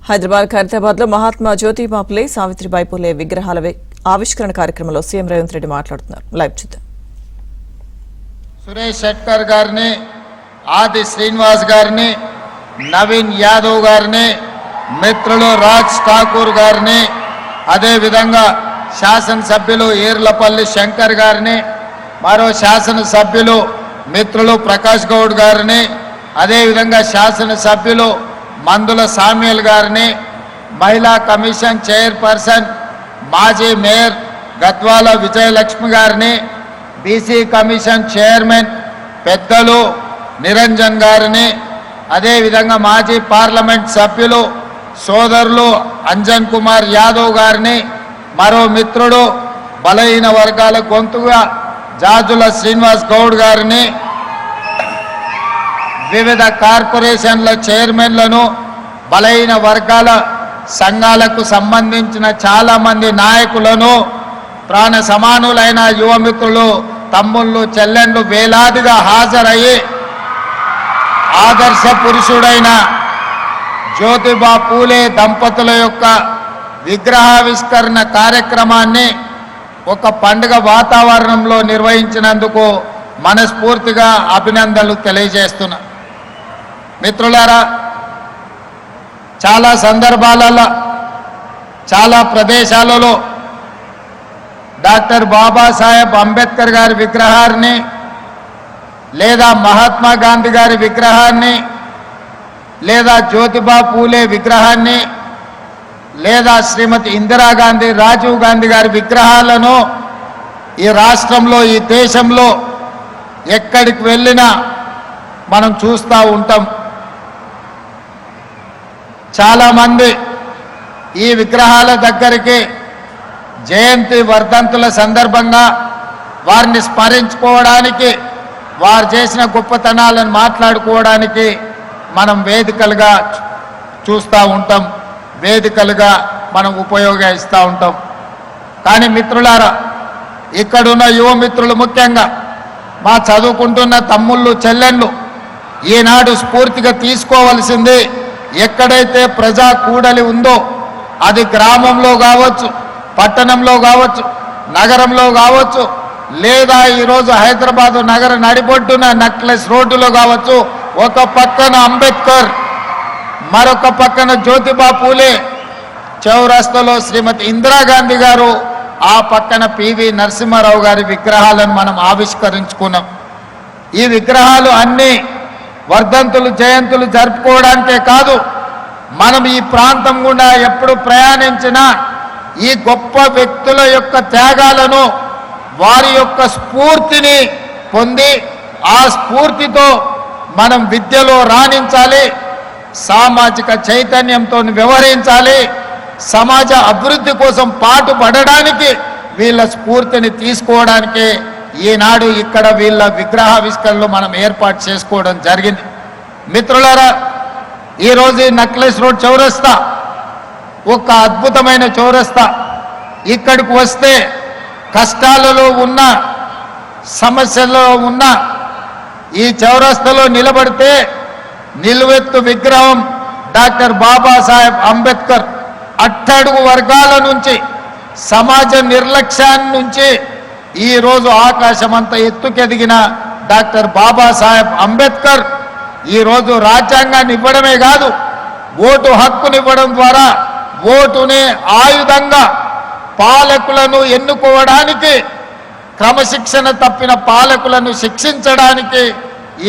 హైదరాబాద్ ఖైరతాబాద్ లో మహాత్మా జ్యోతిబా ఫులే సావిత్రిబాయి ఫులే విగ్రహాల ఆవిష్కరణ కార్యక్రమంలో సీఎం రేవంత్ రెడ్డి మాట్లాడుతున్నారు. లైవ్ చూద్దాం. సురేష్ శెట్కర్ గారిని, ఆది శ్రీనివాస్ గారిని, నవీన్ యాదవ్ గారిని, మిత్రులు రాజ్ ఠాకూర్ గారిని, అదే విధంగా శాసనసభ్యులు ఈర్లపల్లి శంకర్ గారిని, మరో శాసనసభ్యులు మిత్రులు ప్రకాష్ గౌడ్ గారిని, అదే విధంగా శాసనసభ్యులు మందుల సామ్యుల్ గారిని, మహిళా కమిషన్ చైర్పర్సన్ మాజీ మేయర్ గద్వాల విజయలక్ష్మి గారిని, బీసీ కమిషన్ చైర్మన్ పెద్దలు నిరంజన్ గారిని, అదే విధంగా మాజీ పార్లమెంట్ సభ్యులు సోదరులు అంజన్ కుమార్ యాదవ్ గారిని, మరో మిత్రుడు బలహీన వర్గాల గొంతుగా జాజుల శ్రీనివాస్ గౌడ్ గారిని, వివిధ కార్పొరేషన్ల చైర్మన్లను, బలహీన వర్గాల సంఘాలకు సంబంధించిన చాలామంది నాయకులను, ప్రాణ సమానులైన యువమిత్రులు, తమ్ముళ్ళు, చెల్లెళ్ళు వేలాదిగా హాజరయ్యి ఆదర్శ పురుషుడైన జ్యోతిబా ఫూలే దంపతుల యొక్క విగ్రహావిష్కరణ కార్యక్రమాన్ని ఒక పండుగ వాతావరణంలో నిర్వహించినందుకు మనస్ఫూర్తిగా అభినందనలు తెలియజేస్తున్నా. మిత్రులారా, చాలా సందర్భాలలో చాలా ప్రదేశాలలో డాక్టర్ బాబాసాహెబ్ అంబేద్కర్ గారి విగ్రహాన్ని, లేదా మహాత్మా గాంధీ గారి విగ్రహాన్ని, లేదా జ్యోతిబా ఫూలే విగ్రహాన్ని, లేదా శ్రీమతి ఇందిరాగాంధీ, రాజీవ్ గాంధీ గారి విగ్రహాలను ఈ రాష్ట్రంలో, ఈ దేశంలో ఎక్కడికి వెళ్ళినా మనం చూస్తూ ఉంటాం. చాలామంది ఈ విగ్రహాల దగ్గరికి జయంతి వర్ధంతుల సందర్భంగా వారిని స్మరించుకోవడానికి, వారు చేసిన గొప్పతనాలను మాట్లాడుకోవడానికి మనం వేదికలుగా చూస్తూ ఉంటాం, వేదికలుగా మనం ఉపయోగిస్తూ ఉంటాం. కానీ మిత్రులారా, ఇక్కడున్న యువ మిత్రులు, ముఖ్యంగా మా చదువుకుంటున్న తమ్ముళ్ళు, చెల్లెళ్ళు ఈనాడు స్ఫూర్తిగా తీసుకోవలసింది, ఎక్కడైతే ప్రజా కూడలి ఉందో, అది గ్రామంలో కావచ్చు, పట్టణంలో కావచ్చు, నగరంలో కావచ్చు, లేదా ఈరోజు హైదరాబాదు నగర నడిబొడ్డున నెక్లెస్ రోడ్డులో కావచ్చు, ఒక పక్కన అంబేద్కర్, మరొక పక్కన జ్యోతిబా ఫూలే, చౌరస్తాలో శ్రీమతి ఇందిరాగాంధీ గారు, ఆ పక్కన పివి నరసింహారావు గారి విగ్రహాలను మనం ఆవిష్కరించుకున్నాం. ఈ విగ్రహాలు అన్నీ వర్ధంతులు, జయంతులు జరుపుకోవడానికే కాదు, మనం ఈ ప్రాంతం గుండా ఎప్పుడు ప్రయాణించినా ఈ గొప్ప వ్యక్తుల యొక్క త్యాగాలను, వారి యొక్క స్ఫూర్తిని పొంది, ఆ స్ఫూర్తితో మనం విద్యలో రాణించాలి, సామాజిక చైతన్యంతో వ్యవహరించాలి, సమాజ అభివృద్ధి కోసం పాటుపడడానికి వీళ్ళ స్ఫూర్తిని తీసుకోవడానికి ఈనాడు ఇక్కడ వీళ్ళ విగ్రహావిష్కరణలు మనం ఏర్పాటు చేసుకోవడం జరిగింది. మిత్రులారా, ఈరోజు ఈ నెక్లెస్ రోడ్ చౌరస్తా ఒక అద్భుతమైన చౌరస్తా. ఇక్కడికి వస్తే కష్టాలలో ఉన్న, సమస్యల్లో ఉన్న ఈ చౌరస్తాలో నిలబడితే నిలువెత్తు విగ్రహం డాక్టర్ బాబాసాహెబ్ అంబేద్కర్, అట్టడుగు వర్గాల నుంచి, సమాజ నిర్లక్ష్యాన్ని నుంచి ఈరోజు ఆకాశమంతా ఎత్తుకెదిగిన డాక్టర్ బాబాసాహెబ్ అంబేద్కర్ ఈరోజు రాజ్యాంగాన్ని ఇవ్వడమే కాదు, ఓటు హక్కునివ్వడం ద్వారా ఓటునే ఆయుధంగా పాలకులను ఎన్నుకోవడానికి, క్రమశిక్షణ తప్పిన పాలకులను శిక్షించడానికి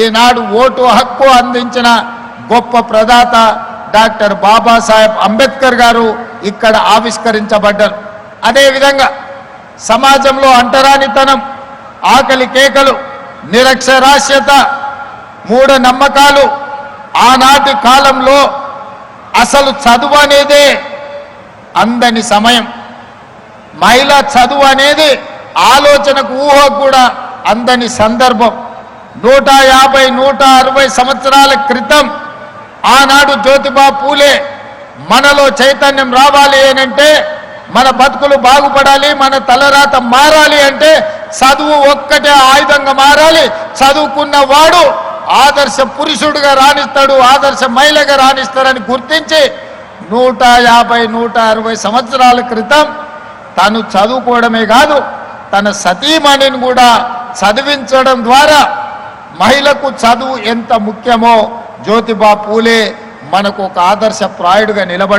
ఈనాడు ఓటు హక్కు అందించిన గొప్ప ప్రదాత డాక్టర్ బాబాసాహెబ్ అంబేద్కర్ గారు ఇక్కడ ఆవిష్కరించబడ్డారు. అదేవిధంగా సమాజంలో అంటరానితనం, ఆకలి కేకలు, నిరక్షరాస్యత, మూఢనమ్మకాలు, ఆనాటి కాలంలో అసలు చదువు అనేదే అందని సమయం, మహిళ చదువు అనేది ఆలోచనకు, ఊహకు కూడా అందని సందర్భం. 150, 160 సంవత్సరాల క్రితం ఆనాడు జ్యోతిబా ఫూలే మనలో చైతన్యం రావాలి అనంటే, మన బతుకులు బాగుపడాలి, మన తలరాత మారాలి అంటే చదువు ఒక్కటే ఆయుధంగా మారాలి. చదువుకున్న వాడు ఆదర్శ పురుషుడిగా రాణిస్తాడు, ఆదర్శ మహిళగా రాణిస్తారని గుర్తించి 150, 160 సంవత్సరాల క్రితం తను చదువుకోవడమే కాదు తన సతీమణిని కూడా చదివించడం ద్వారా మహిళకు చదువు ఎంత ముఖ్యమో జ్యోతిబా పూలే మనకు ఒక ఆదర్శప్రాయుడుగా నిలబడి